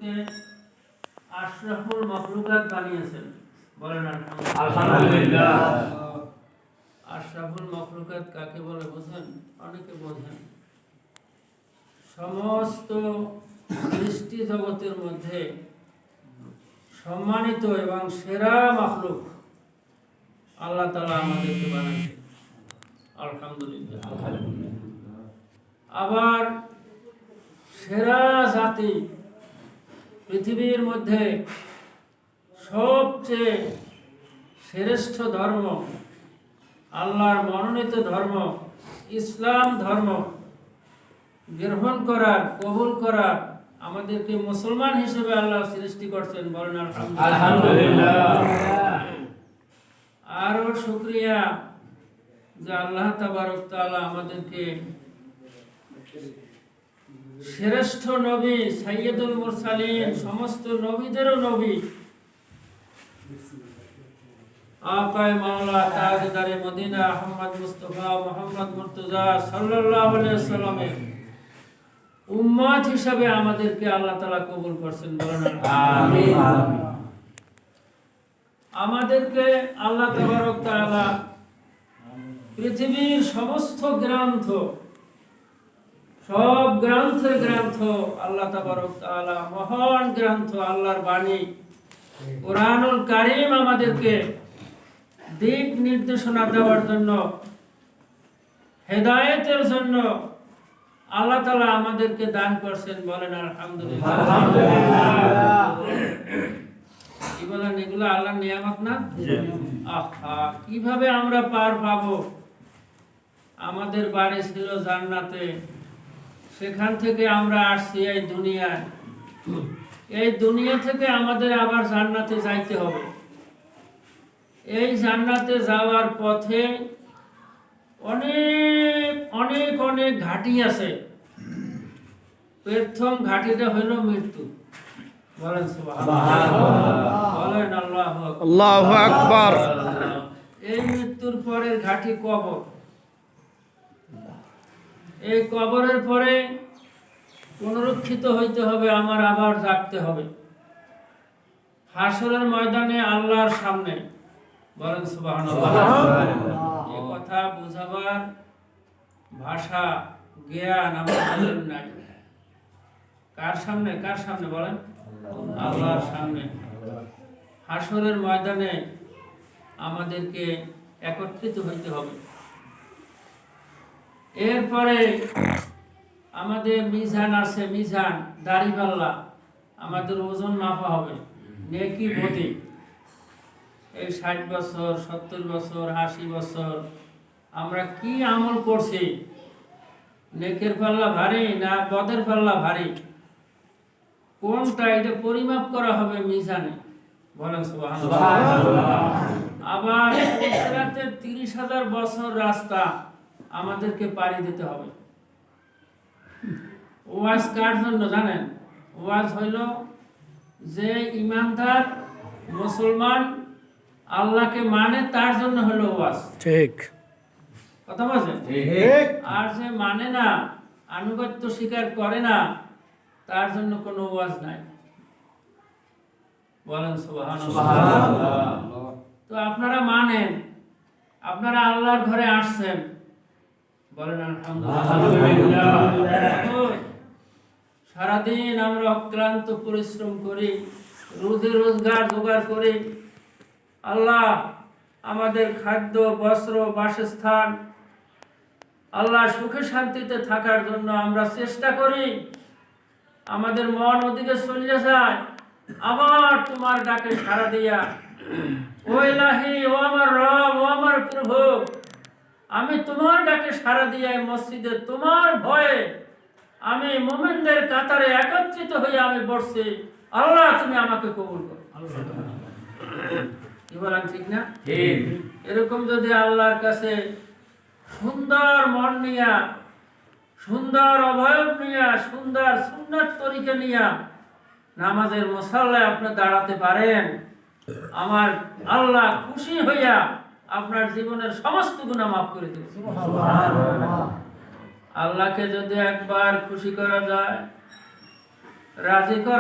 আমাদেরকে আশরাফুল মাখলুকাত বানিয়েছেন, বলেন আলহামদুলিল্লাহ। আশরাফুল মাখলুকাত কাকে বলে বোঝেন? অনেকে বোঝেন। সমস্ত সৃষ্টি জগতের মধ্যে সম্মানিত এবং সেরা মাখলুক আল্লাহ তাআলা আমাদেরকে বানাইছেন, আলহামদুলিল্লাহ। আবার সেরা জাতি, পৃথিবীর মধ্যে সবচেয়ে শ্রেষ্ঠ ধর্ম, আল্লাহর মনোনীত ধর্ম ইসলাম ধর্ম গ্রহণ করার, কবুল করার, আমাদেরকে মুসলমান হিসেবে আল্লাহ সৃষ্টি করছেন, বলেন আলহামদুলিল্লাহ। আরো শুকরিয়া যে আল্লাহ তাবারক তাআলা আমাদেরকে শ্রেষ্ঠ নবী, সাইয়্যিদুল মুরসালিন, সমস্ত নবীদেরও নবী, আকায়ে মাওলা তাজদারে মদিনা মুহাম্মদ মুস্তাফা মুহাম্মদ মুর্তজা সাল্লাল্লাহু আলাইহি ওয়াসাল্লামের উম্মত হিসেবে আমাদেরকে আল্লাহ তাআলা কবুল করছেন, বলেন আমিন। আমাদেরকে আল্লাহ তাবারক তাআলা পৃথিবীর সমস্ত গ্রন্থ, সব গ্রন্থের গ্রন্থ আল্লাহ তাবারক তাআলা, মহান গ্রন্থ আল্লাহর বাণী কোরআনুল কারীম আমাদেরকে দিক নির্দেশনা দেওয়ার জন্য, হেদায়েতের জন্য আল্লাহ তাআলা আমাদেরকে দান করছেন, বলেন আলহামদুলিল্লাহ। কি বলেন, এগুলো আল্লাহর নিয়ামত না? আহা, কিভাবে আমরা পার পাবো? আমাদের বাড়ি ছিল জান্নাতে, সেখান থেকে আমরা আসছি এই দুনিয়ায়। এই দুনিয়া থেকে আমাদের আবার জান্নাতে যাইতে হবে। এই জান্নাতে যাওয়ার পথে অনেক অনেক অনেক ঘাটি আছে। প্রথম ঘাটিটা হলো মৃত্যু, বলেন সুবহানাল্লাহ, বলেন আল্লাহু আকবার। এই মৃত্যুর পরের ঘাটি কবর। এই কবরের পরে পুনরুত্থিত হইতে হবে, আমার আবার জাগতে হবে হাসরের ময়দানে আল্লাহর সামনে, বলেন সুবহানাল্লাহ। এই কথা বোঝাবার ভাষা, জ্ঞান আমাদের নাই। কার সামনে? কার সামনে বলেন? আল্লাহর সামনে। হাসরের ময়দানে আমাদেরকে একত্রিত হইতে হবে। এরপরে আমাদের মিজান আছে, মিজান, দাড়িপাল্লা, আমাদের ওজন মাপা হবে, নেকি বদি। এই 60 বছর, 70 বছর, 80 বছর আমরা কি আমল করছি? নেকের পাল্লা ভারী না বদের পাল্লা ভারী? কোনটা? এটা পরিমাপ করা হবে মিজানে, বলেন সুবহানাল্লাহ। আবার সিরাতে 30,000 বছর রাস্তা আমাদেরকে পাড়ি দিতে হবে। ওয়াজ কার জন্য জানেন? ওয়াজ হইল যে ইমানদার মুসলমান আল্লাহকে মানে, তার জন্য হলো ওয়াজ। ঠিক কথা বলছেন? ঠিক। আর যে মানে না, আনুগত্য স্বীকার করে না, তার জন্য কোনো ওয়াজ নাই, বলেন সুবহানাল্লাহ। তো আপনারা মানেন, আপনারা আল্লাহর ঘরে আসছেন, বলেন আলহামদুলিল্লাহ। সারাদিন আমরা অক্লান্ত পরিশ্রম করি, রোজে রোজগার জোগাড় করি। আল্লাহ আমাদের খাদ্য, বস্ত্র, বাসস্থান, আল্লাহ সুখে শান্তিতে থাকার জন্য আমরা চেষ্টা করি। আমাদের মন ওদিকে চলে যায়, আবার তোমার ডাকে সাড়া দিয়া, ও ইলাহি, ও আমার রব, ও আমার প্রভু, আমি তোমার ডাকে সাড়া দিয়ে মসজিদে তোমার ভয়ে আমি মুমিনদের কাতারে একত্রিত হয়ে আমি বসছি। আল্লাহ তুমি আমাকে কবুল করো। কি বলেন, ঠিক না? ঠিক। এরকম যদি আল্লাহর কাছে সুন্দর মন নিয়া, সুন্দর অবয়ব নিয়া, সুন্দর সুন্নাত তরিকা নিয়া নামাজের মুসাল্লায় আপনি দাঁড়াতে পারেন, আমার আল্লাহ খুশি হইয়া আপনার জীবনের সমস্ত গুনাহ মাফ করে দেবে। আল্লাহকে যদি একবার খুশি করা যায়, রাজি করা